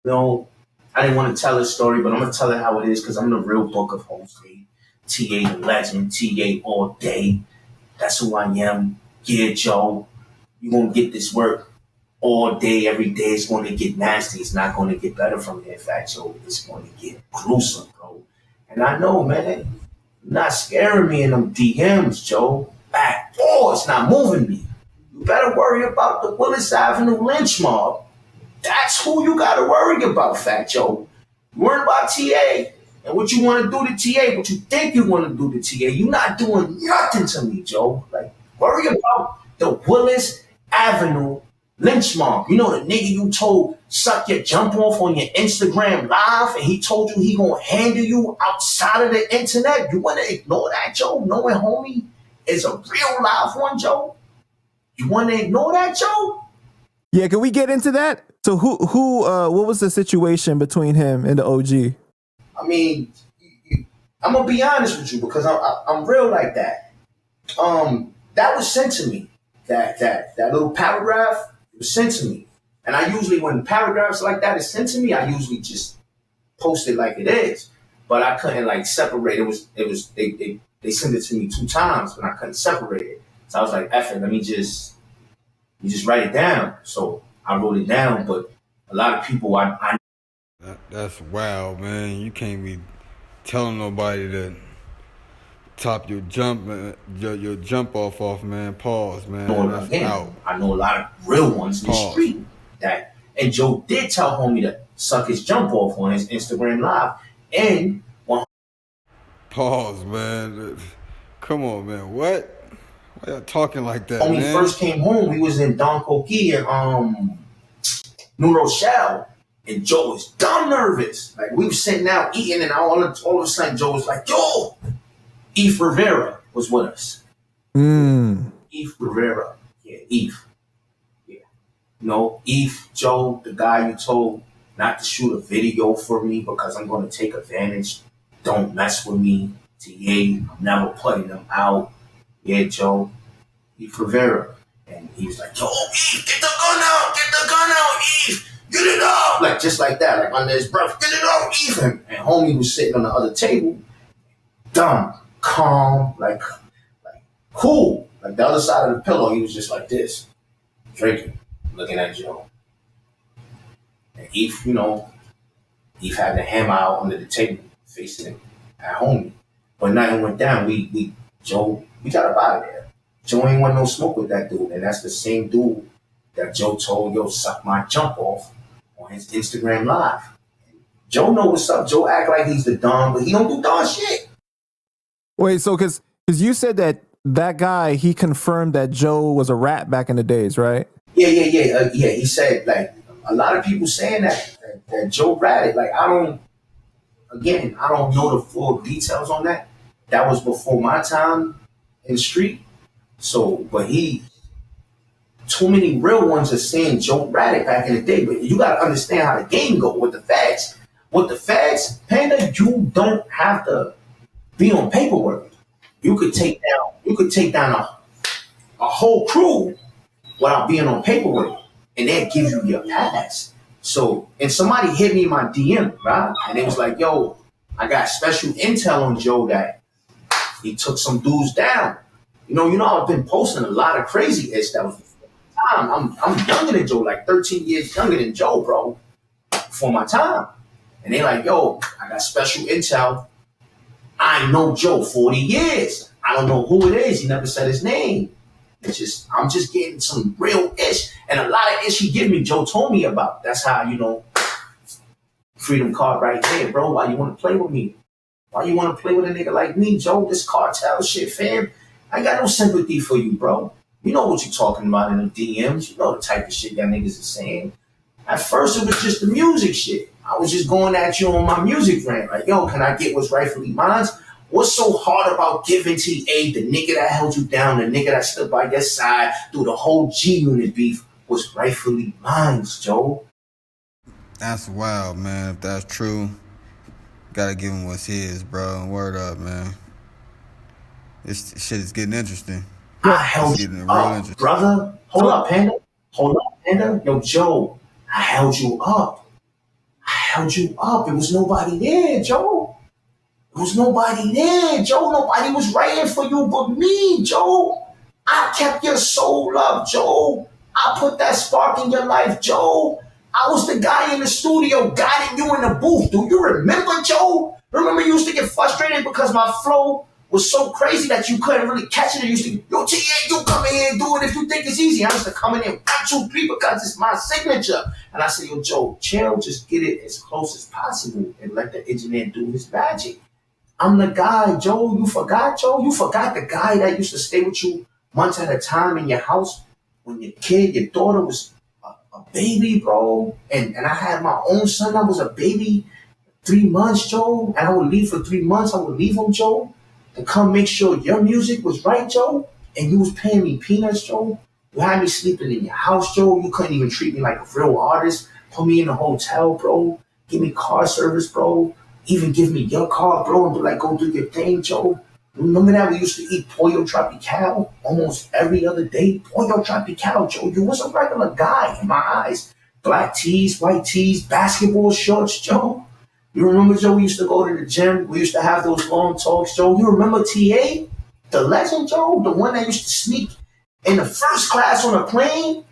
You know, I didn't want to tell his story, but I'm gonna tell it how it is because I'm the real book of Jose. TA the legend, TA all day. That's who I am. Yeah, Joe, you gonna get this work all day, every day. It's gonna get nasty. It's not gonna get better from here. In fact, Joe, it's gonna get gruesome, bro. And I know, man, you're not scaring me in them DMs, Joe. Back door, it's not moving me. You better worry about the Willis Avenue lynch mob. That's who you gotta worry about, Fat Joe. You worry about TA and what you want to do to TA, what you think you want to do to TA. You're not doing nothing to me, Joe. Like, worry about the Willis Avenue lynch mob. You know the nigga you told suck your jump off on your Instagram live and he told you he gonna handle you outside of the internet? You wanna ignore that, Joe? Knowing homie is a real live one, Joe? You wanna ignore that, Joe? Yeah, can we get into that? So what was the situation between him and the OG? I mean, I'm gonna be honest with you because I'm real like that. That was sent to me. That little paragraph was sent to me, and I usually when paragraphs like that is sent to me, I usually just post it like it is. But I couldn't like separate. They sent it to me 2 times, but I couldn't separate it. So I was like, "F it, let me just write it down." So I wrote it down, but a lot of people I That's wild, man. You can't be telling nobody to top your jump, your jump off, man. Pause, man. know That's again. out. I know a lot of real ones in the Pause. street that. And Joe did tell homie to suck his jump off on his Instagram live. And when Pause, man. Come on, man. What? Why y'all talking like that, homie man? first came home, we was in Don Coquille and New Rochelle. And Joe was dumb nervous. Like we were sitting out eating, and all of a sudden Joe was like, "Yo, Eve Rivera was with us." Eve Rivera, yeah, Eve, yeah. No, Eve, Joe, the guy you told not to shoot a video for me because I'm going to take advantage. Don't mess with me. TA, I'm never putting them out. Yeah, Joe, Eve Rivera. And he was like, "Yo, Eve, get the gun out, Eve, get it out." Like, just like that, like under his breath, "Get it out, Eve." And homie was sitting on the other table, dumb, calm, like cool. Like the other side of the pillow, he was just like this, drinking, looking at Joe. And Eve, Eve had the hammer out under the table, facing him at home. When nothing went down, Joe, we got up out of there. Joe ain't want no smoke with that dude, and that's the same dude that Joe told, "Yo, suck my jump off" on his Instagram live. Joe know what's up. Joe act like he's the Don, but he don't do Don shit. Wait, so because you said that guy, he confirmed that Joe was a rat back in the days, right? Yeah. He said like a lot of people saying that Joe ratted. Like I don't know the full details on that. That was before my time in the street. So, but too many real ones are saying Joe ratted back in the day. But you got to understand how the game go with the facts. With the facts, Panda, you don't have to be on paperwork. You could take down a whole crew without being on paperwork, and they'll give you your pass. So, and somebody hit me in my DM, right? And it was like, "Yo, I got special intel on Joe that he took some dudes down." I've been posting a lot of crazy ish that was before my time. I'm younger than Joe, like 13 years younger than Joe, bro, before my time. And they like, "Yo, I got special intel. I know Joe 40 years. I don't know who it is. He never said his name. I'm just getting some real ish. And a lot of ish he give me, Joe told me about. That's how, freedom card right there, bro. Why you want to play with me? Why you want to play with a nigga like me, Joe? This cartel shit, fam. I ain't got no sympathy for you, bro. You know what you're talking about in the DMs. You know the type of shit that niggas are saying. At first, it was just the music shit. I was just going at you on my music rant. Like, yo, can I get what's rightfully mine? What's so hard about giving TA, the nigga that held you down, the nigga that stood by your side through the whole G-Unit beef, was rightfully mine, Joe? That's wild, man. If that's true, gotta give him what's his, bro. Word up, man. This shit is getting interesting. I held you up, brother. Hold up, Panda. Yo, Joe, I held you up. held you up. It was nobody there, Joe. It was nobody there, Joe. Nobody was writing for you but me, Joe. I kept your soul up, Joe. I put that spark in your life, Joe. I was the guy in the studio guiding you in the booth. Do you remember, Joe? Remember you used to get frustrated because my flow was so crazy that you couldn't really catch it. You used to, yo, TA, you come in here and do it if you think it's easy. I used to come in here 1, 2, 3 because it's my signature. And I said, yo, Joe, chill, just get it as close as possible and let the engineer do his magic. I'm the guy, Joe. You forgot, Joe? You forgot the guy that used to stay with you months at a time in your house when your daughter was a baby, bro. And I had my own son that was a baby 3 months, Joe. And I would leave for 3 months. I would leave him, Joe, to come make sure your music was right, Joe. And you was paying me peanuts, Joe. You had me sleeping in your house, Joe. You couldn't even treat me like a real artist. Put me in a hotel, bro. Give me car service, bro. Even give me your car, bro, and be like, go do your thing, Joe. Remember that we used to eat Pollo Tropical almost every other day? Pollo Tropical, Joe. You was a regular guy in my eyes. Black tees, white tees, basketball shorts, Joe. You remember, Joe, we used to go to the gym. We used to have those long talks, Joe. You remember TA? The legend, Joe? The one that used to sneak in the first class on a plane?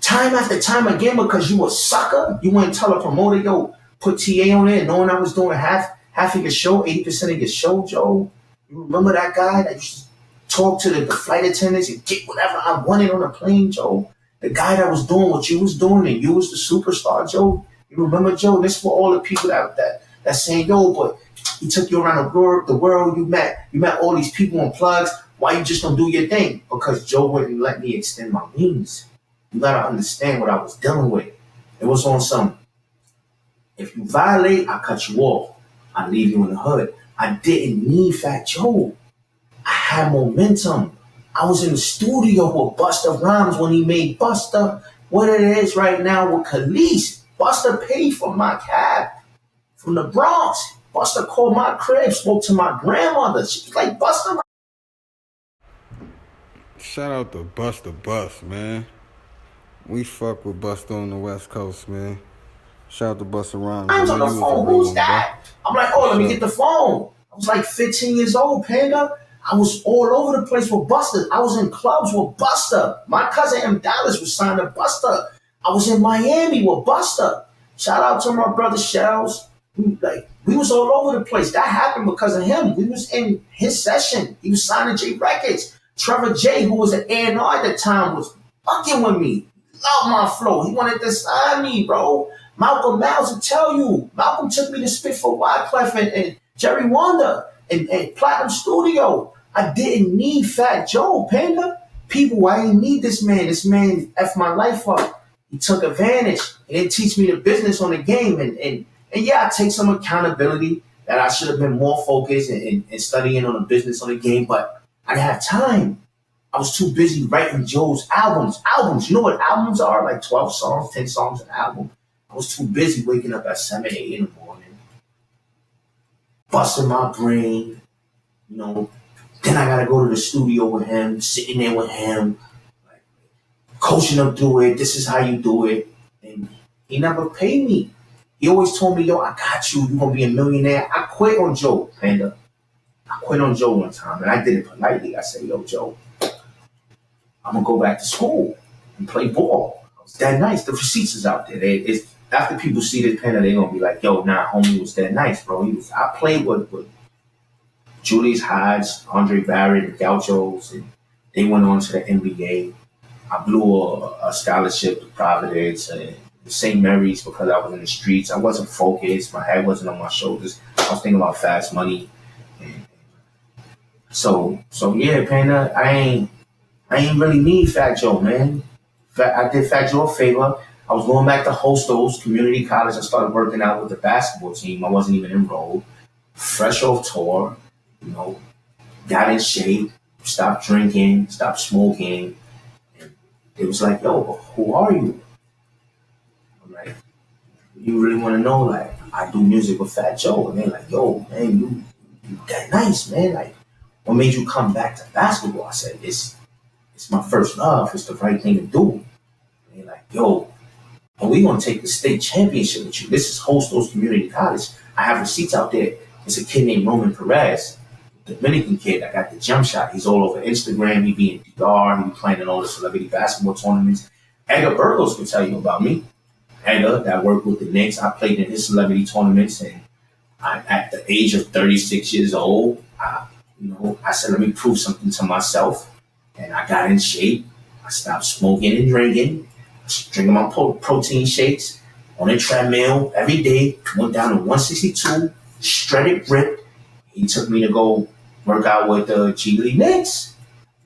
Time after time again because you a sucker? You wouldn't tell a promoter, yo, put TA on there knowing I was doing half of your show, 80% of your show, Joe? You remember that guy that used to talk to the flight attendants and get whatever I wanted on a plane, Joe? The guy that was doing what you was doing and you was the superstar, Joe? You remember, Joe? This for all the people that saying, yo, but he took you around the world. You met all these people on plugs. Why you just don't do your thing? Because Joe wouldn't let me extend my wings. You gotta understand what I was dealing with. It was on some, if you violate, I cut you off. I leave you in the hood. I didn't need Fat Joe. I had momentum. I was in the studio with Busta Rhymes when he made Busta what it is right now with Khalees. Busta paid for my cab from the Bronx. Busta called my crib, spoke to my grandmother. She was like, Busta. Shout out to Busta Bust, man. We fuck with Busta on the West Coast, man. Shout out to Busta Rhymes. I was on the phone. Who's that? I'm like, oh, let me get the phone. I was like 15 years old, Panda. I was all over the place with Busta. I was in clubs with Busta. My cousin M. Dallas was signed to Busta. I was in Miami with Busta. Shout out to my brother Shells. We was all over the place. That happened because of him. We was in his session. He was signing J Records. Trevor J, who was an A&R at the time, was fucking with me. Love my flow. He wanted to sign me, bro. Malcolm Miles will tell you. Malcolm took me to spit for Wyclef and Jerry Wonder and Platinum Studio. I didn't need Fat Joe, Panda. People, I didn't need this man. This man F my life up. He took advantage. He didn't teach me the business on the game. And yeah, I take some accountability that I should have been more focused and studying on the business on the game, but I didn't have time. I was too busy writing Joe's albums. You know what albums are? Like 12 songs, 10 songs an album. I was too busy waking up at 7, 8 in the morning, busting my brain, you know. Then I gotta go to the studio with him, sitting there with him, like, coaching him through it. This is how you do it. And he never paid me. He always told me, yo, I got you. You're gonna be a millionaire. I quit on Joe, Panda. I quit on Joe one time, and I did it politely. I said, yo, Joe, I'm gonna go back to school and play ball. I was that nice. The receipts is out there. After people see this Panda, they're gonna be like, yo, nah, homie was that nice, bro. I played with Julius Hodge, Andre Barrett, and Gauchos, and they went on to the NBA. I blew a scholarship to Providence and St. Mary's because I was in the streets. I wasn't focused. My head wasn't on my shoulders. I was thinking about fast money. And so yeah, Panda, I ain't really need Fat Joe, man. I did Fat Joe a favor. I was going back to Hostos Community College. I started working out with the basketball team. I wasn't even enrolled. Fresh off tour, you know, got in shape, stopped drinking, stopped smoking. And it was like, yo, who are you? I'm like, you really want to know? Like, I do music with Fat Joe. And they're like, yo, man, you that nice, man. Like, what made you come back to basketball? I said, it's my first love. It's the right thing to do. And they're like, yo, and we're gonna take the state championship with you. This is Hostos Community College. I have receipts out there. It's a kid named Roman Perez, Dominican kid. I got the jump shot. He's all over Instagram. He be in DR. He be playing in all the celebrity basketball tournaments. Edgar Burgos can tell you about me. Edgar, that worked with the Knicks. I played in his celebrity tournaments, and at the age of 36 years old, I said, let me prove something to myself, and I got in shape. I stopped smoking and drinking. I was drinking my protein shakes on a treadmill every day. Went down to 162, shredded, ripped. He took me to go work out with the G League Knicks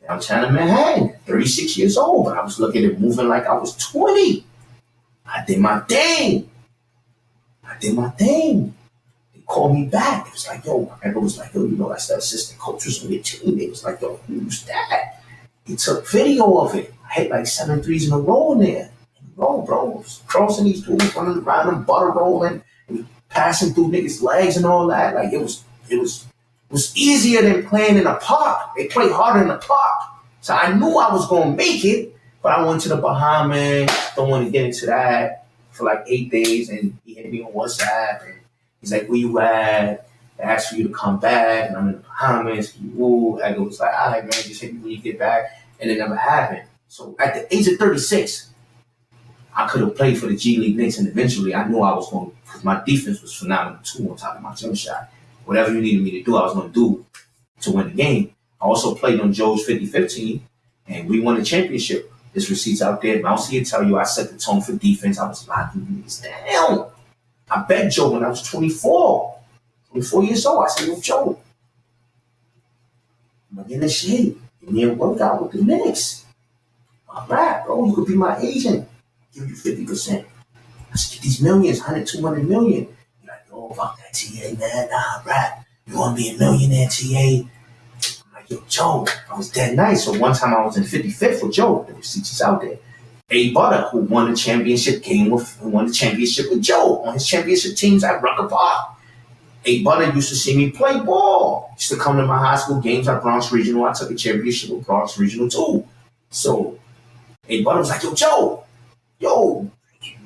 downtown in Manhattan. 36 years old, but I was looking at moving like I was 20. I did my thing. They called me back. It was like, yo, everyone was like, yo, that's the assistant coach was on your team. It was like, yo, who's that? He took video of it. I hit like 7 threes in a row in there. Bro, I was crossing these dudes, running around them, butter rolling, and passing through niggas' legs and all that. Like it was easier than playing in a park. They play harder in the park. So I knew I was gonna make it, but I went to the Bahamas. Don't want to get into that for like 8 days, and he hit me on WhatsApp, and he's like, "Where you at?" I asked for you to come back, and I'm in the Bahamas. Woo! I was like, "All right, man, just hit me when you get back," and it never happened. So at the age of 36, I could have played for the G League Knicks, and eventually I knew I was going, because my defense was phenomenal too on top of my jump shot. Whatever you needed me to do, I was going to do to win the game. I also played on Joe's 50-15, and we won the championship. There's receipts out there. Mousy will tell you I set the tone for defense. I was locking niggas down. I bet Joe when I was 24 years old. I said, yo, Joe, I'm going to get in shape. Give me a workout with the Knicks. All right, bro, you could be my agent. Give you 50%. Let's get these millions, 100, 200 million. You're like, yo, fuck that TA, man. Nah, rap. You want to be a millionaire, TA? I'm like, yo, Joe, I was dead nice. So one time I was in 55th with Joe. The receipts is out there. A Butter, who won the championship with Joe on his championship teams at Rucker Park. A Butter used to see me play ball. Used to come to my high school games at Bronx Regional. I took a championship with Bronx Regional too. So A Butter was like, yo,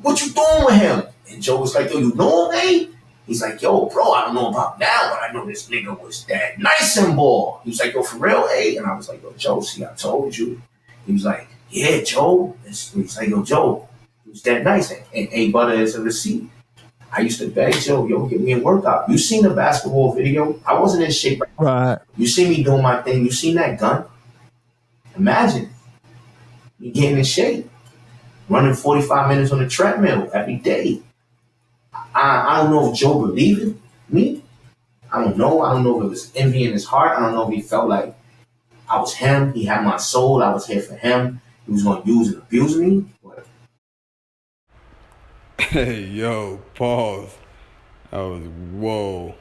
what you doing with him? And Joe was like, yo, you know him, eh? He's like, yo, bro, I don't know about now, but I know this nigga was that nice in ball. He was like, yo, for real, eh? And I was like, yo, Joe, see, I told you. He was like, yeah, Joe. He's like, yo, Joe, he was that nice. And A Butter is a receipt. I used to beg Joe, yo, get me a workout. You seen the basketball video? I wasn't in shape. Right. You see me doing my thing. You seen that gun? Imagine me getting in shape. Running 45 minutes on the treadmill every day. I don't know if Joe believed in me. I don't know. I don't know if it was envy in his heart. I don't know if he felt like I was him. He had my soul. I was here for him. He was going to use and abuse me. But Hey, yo, pause. I was, whoa.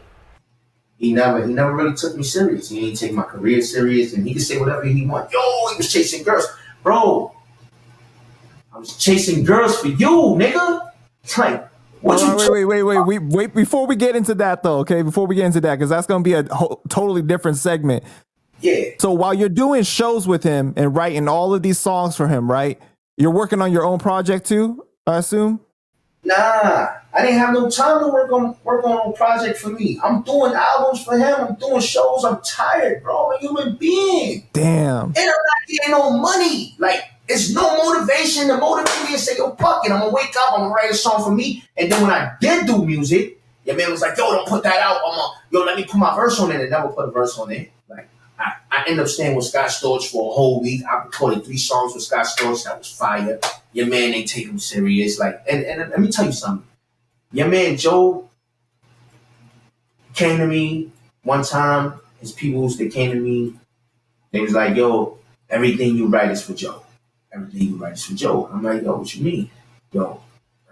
he never really took me serious. He didn't take my career serious, and he could say whatever he wanted. Yo, he was chasing girls. Bro, I was chasing girls for you, nigga. It's like, what Wait. Before we get into that, though, okay? Before we get into that, because that's going to be a totally different segment. Yeah. So while you're doing shows with him and writing all of these songs for him, right? You're working on your own project too, I assume? Nah, I didn't have no time to work on a project for me. I'm doing albums for him. I'm doing shows. I'm tired, bro. I'm a human being. Damn. And I'm not getting no money. Like, it's no motivation to motivate me and say, yo, fuck it. I'm going to wake up. I'm going to write a song for me. And then when I did do music, your man was like, yo, don't put that out. Let me put my verse on it. And never put a verse on it. Like, I ended up staying with Scott Storch for a whole week. I recorded 3 songs with Scott Storch. That was fire. Your man ain't take him serious. Like, and let me tell you something. Your man Joe came to me one time. His peoples, they came to me. They was like, yo, everything you write is for Joe. Everything you write is for Joe. I'm like, yo, what you mean? Yo,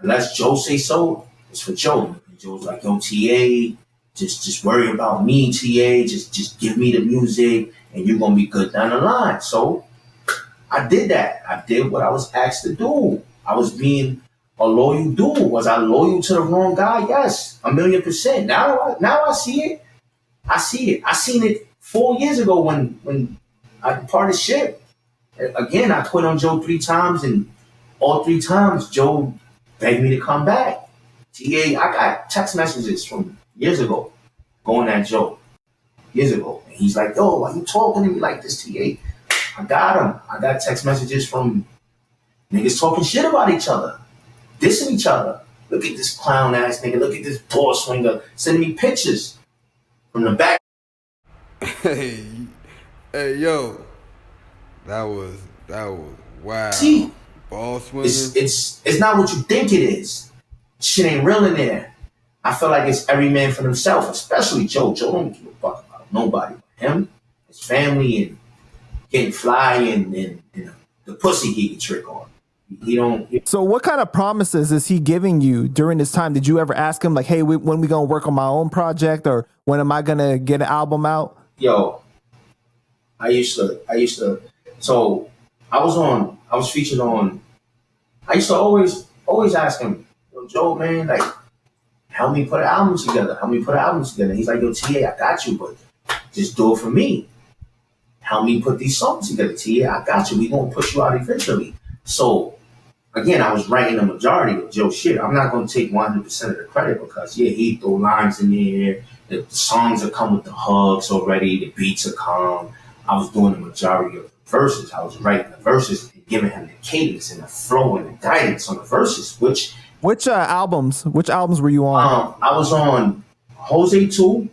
unless Joe say so, it's for Joe. And Joe's like, yo, TA, just worry about me, TA. Just give me the music, and you're gonna be good down the line. So I did that. I did what I was asked to do. I was being a loyal dude. Was I loyal to the wrong guy? Yes, 1,000,000%. Now I see it. I see it. I seen it 4 years ago when I departed ship. Again, I quit on Joe 3 times, and all 3 times Joe begged me to come back. TA, I got text messages from years ago going at Joe. Years ago. And he's like, yo, why you talking to me like this, TA? I got him. I got text messages from niggas talking shit about each other, dissing each other. Look at this clown ass nigga. Look at this ball swinger sending me pictures from the back. Hey, hey, yo, that was wow. See, Ball swinging. it's not what you think it is. Shit ain't real in there. I feel like it's every man for himself, especially Joe. Joe don't give a fuck about nobody but him, his family, and getting fly and the pussy he can trick on. He don't. So what kind of promises is he giving you during this time? Did you ever ask him like, hey, when we gonna work on my own project, or when am I gonna get an album out? Yo, I used to. So I was featured on. I used to always ask him, yo, Joe, man, like, help me put an album together. Help me put an album together. He's like, yo, TA, I got you, but just do it for me. Help me put these songs together, TA. I got you. We gonna push you out eventually. So again, I was writing the majority of Joe shit. I'm not gonna take 100% of the credit because yeah, he throw lines in there. The songs will come with the hooks already. The beats will come. I was doing the majority of the verses. I was writing the verses and giving him the cadence and the flow and the guidance on the verses. Which albums were you on? I was on Jose 2.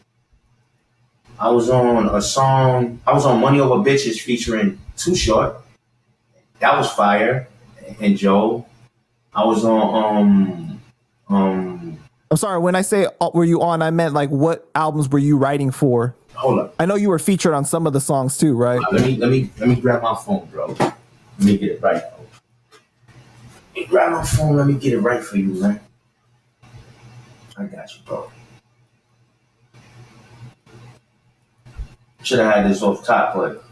I was on a song. I was on Money Over Bitches featuring Too Short. That was fire. And Joe. I was on I'm sorry, when I say were you on, I meant like what albums were you writing for? Hold up. I know you were featured on some of the songs too, right? Let me grab my phone, bro. Let me get it right, bro. Let me grab my phone, let me get it right for you, man. I got you, bro. Should have had this off top, but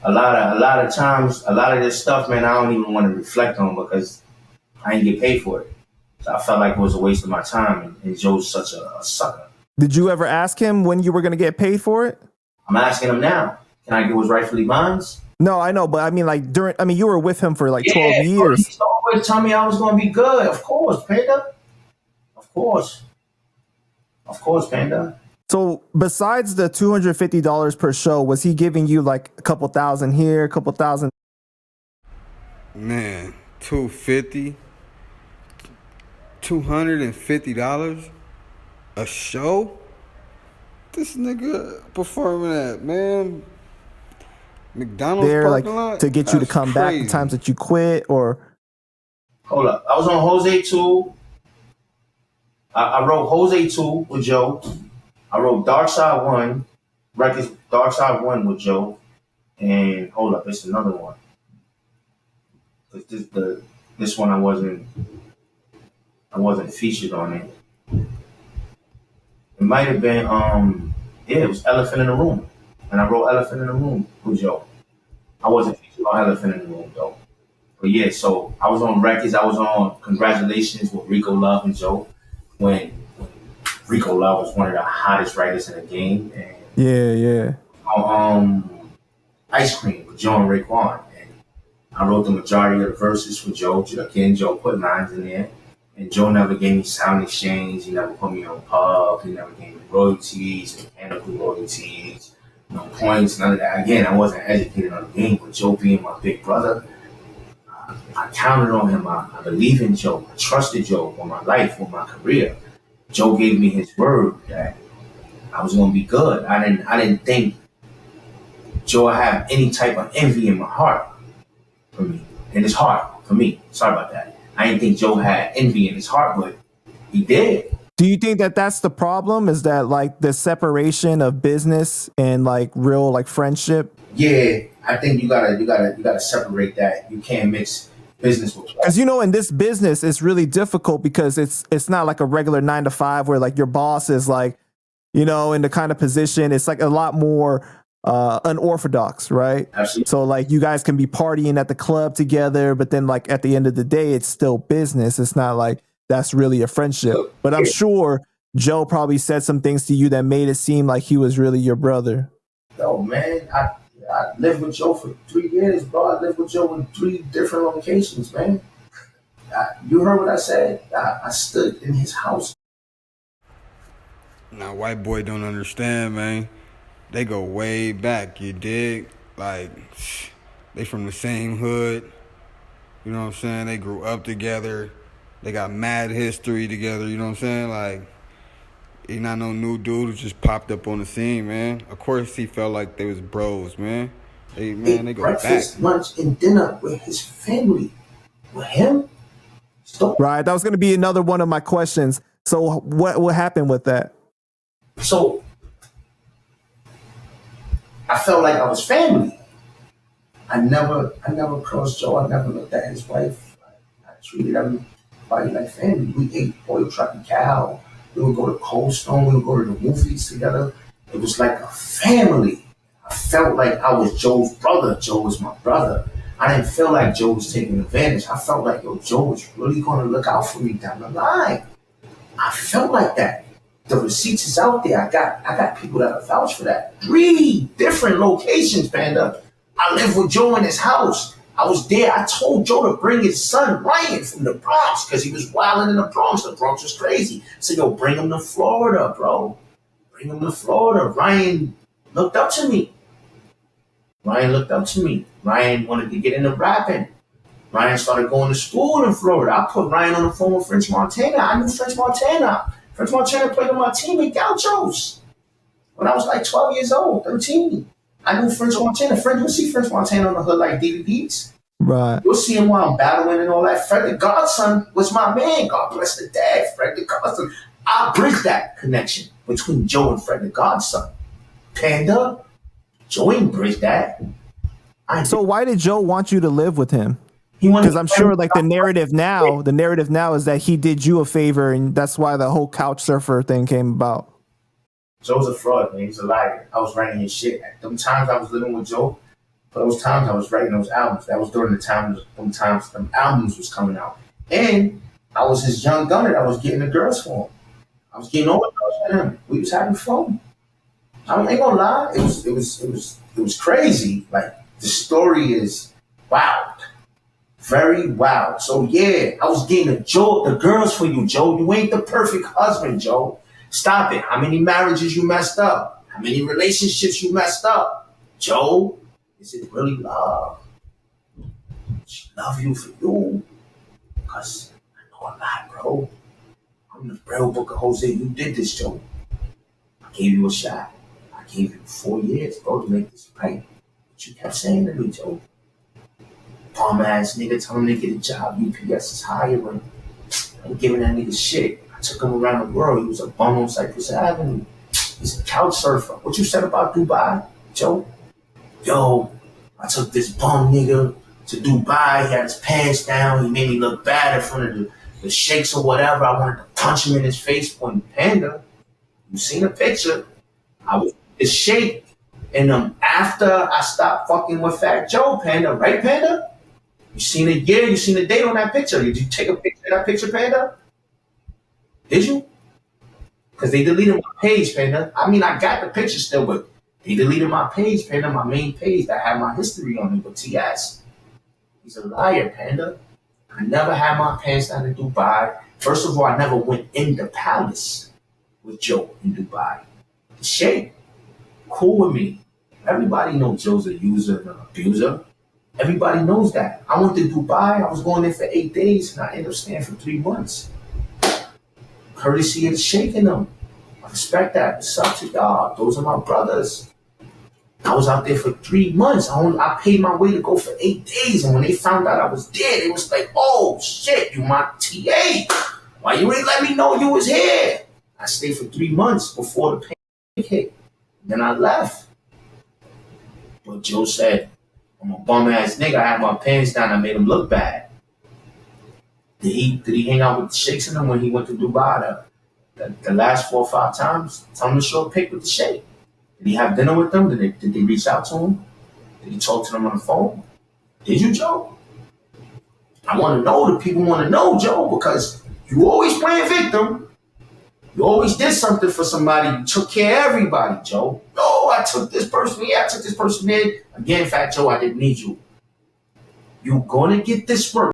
a lot of times, a lot of this stuff, man, I don't even want to reflect on because I ain't get paid for it. So I felt like it was a waste of my time, and Joe's such a sucker. Did you ever ask him when you were going to get paid for it? I'm asking him now. Can I get what's rightfully mine? No, I know, but I mean, like you were with him for like 12 years. Bro, he used to always tell me I was going to be good. Of course, Panda. Of course, Panda. So besides the $250 per show, was he giving you like a couple thousand here, a couple thousand? Man, $250 a show? This nigga performing at, man, McDonald's there, parking like lot? to get you to That's come back crazy. the times that you quit, or Hold up. I was on Jose 2. I wrote Jose 2 with Joe. I wrote Dark Side 1. Records Dark Side 1 with Joe. And hold up, it's another one. This one I wasn't featured on it. It might have been it was Elephant in the Room. And I wrote Elephant in the Room with Joe. I wasn't featured on Elephant in the Room though. But yeah, so I was on records. I was on Congratulations with Rico Love and Joe when Rico Love was one of the hottest writers in the game. And yeah. Ice Cream with Joe and Raekwon. And I wrote the majority of the verses for Joe. Again, Joe put lines in there. And Joe never gave me sound exchange. He never put me on pub. He never gave me royalties, mechanical royalties, no points, none of that. Again, I wasn't educated on the game, but Joe being my big brother, I counted on him. I believe in Joe. I trusted Joe with my life, with my career. Joe gave me his word that I was going to be good. I didn't think Joe had any type of envy in my heart for me, in his heart for me. Sorry about that. I didn't think Joe had envy in his heart, but he did. Do you think that that's the problem? Is that like the separation of business and like real like friendship? Yeah, I think you gotta separate that. You can't mix business with pleasure. Because in this business, it's really difficult because it's not like a regular 9 to 5 where like your boss is like, in the kind of position. It's like a lot more unorthodox, right? Absolutely. So like you guys can be partying at the club together, but then like at the end of the day, it's still business. It's not like that's really a friendship. But I'm sure Joe probably said some things to you that made it seem like he was really your brother. Yo, man, I lived with Joe for 3 years, bro. I lived with Joe in 3 different locations, man. You heard what I said? I stood in his house. Now, white boy don't understand, man. They go way back, you dig? Like, they from the same hood. You know what I'm saying? They grew up together. They got mad history together, you know what I'm saying? Like, he not no new dude who just popped up on the scene, man. Of course he felt like they was bros, man. They go Breakfast, back. lunch, and dinner with his family. With him? Right. That was going to be another one of my questions. So what happened with that? So I felt like I was family. I never crossed Joe. I never looked at his wife. I treated everybody like family. We ate Royal Tropical. We would go to Cold Stone. We would go to the movies together. It was like a family. I felt like I was Joe's brother. Joe was my brother. I didn't feel like Joe was taking advantage. I felt like, yo, Joe was really going to look out for me down the line. I felt like that. The receipts is out there. I got people that are vouch for that. 3 different locations, Panda. I lived with Joe in his house. I was there. I told Joe to bring his son Ryan from the Bronx because he was wilding in the Bronx. The Bronx was crazy. So yo, bring him to Florida, bro. Bring him to Florida. Ryan looked up to me. Ryan wanted to get into rapping. Ryan started going to school in Florida. I put Ryan on the phone with French Montana. I knew French Montana. French Montana played on my team at Gauchos when I was like 12 years old, 13. I knew French Montana. You'll see French Montana on the hood like DVDs. Right. You'll see him while I'm battling and all that. Fred the Godson was my man. God bless the dad. Fred the Godson. I bridged that connection between Joe and Fred the Godson. Panda, Joe ain't bridged that. So why did Joe want you to live with him? Because Because I'm sure like the narrative now is that he did you a favor and that's why the whole couch surfer thing came about. Joe's a fraud, man. He's a liar. I was writing his shit. At them times I was living with Joe, for those times I was writing those albums. That was during the time them albums was coming out. And I was his young gunner that was getting the girls for him. I was getting all the girls for him. We was having fun. I ain't gonna lie, it was crazy. Like the story is wild. Very wild. So yeah, I was getting the girls for you, Joe. You ain't the perfect husband, Joe. Stop it. How many marriages you messed up? How many relationships you messed up? Joe, is it really love? She love you for you. Because I know a lot, bro. I'm the real book of Jose. You did this, Joe. I gave you a shot. I gave you 4 years, bro, to make this right. But you kept saying to me, Joe, bum ass nigga, tell him to get a job. UPS is hiring. I'm giving that nigga shit. I took him around the world. He was a bum on Cypress Avenue. He's a couch surfer. What you said about Dubai, Joe? Yo, I took this bum nigga to Dubai. He had his pants down. He made me look bad in front of the sheikhs or whatever. I wanted to punch him in his face, pointing Panda. You seen a picture. I was the sheikh. And after I stopped fucking with Fat Joe, Panda, right, Panda? You seen it? Yeah, you seen the date on that picture. Did you take a picture of that picture, Panda? Did you? Because they deleted my page, Panda. I mean, I got the picture still, but they deleted my page, Panda, my main page that had my history on it with TS. He's a liar, Panda. I never had my pants down in Dubai. First of all, I never went in the palace with Joe in Dubai. The sheikh, cool with me. Everybody knows Joe's a user and an abuser. Everybody knows that. I went to Dubai. I was going there for 8 days, and I ended up staying for 3 months. Courtesy of the sheikh and them. I respect that. What's up to y'all? Those are my brothers. I was out there for 3 months. I paid my way to go for 8 days, and when they found out I was dead, it was like, oh shit, you my TA. Why you ain't let me know you was here? I stayed for 3 months before the pandemic hit. Then I left. But Joe said, I'm a bum ass nigga. I had my pants down. I made him look bad. Did he hang out with the sheikhs and them when he went to Dubai the last 4 or 5 times? Tell him to show a pic with the sheikh. Did he have dinner with them? Did they reach out to him? Did he talk to them on the phone? Did you, Joe? I want to know. The people want to know, Joe, because you always playing victim. You always did something for somebody. You took care of everybody, Joe. No, I took this person here. I took this person there. Again, Fat Joe, I didn't need you. You gonna get this work.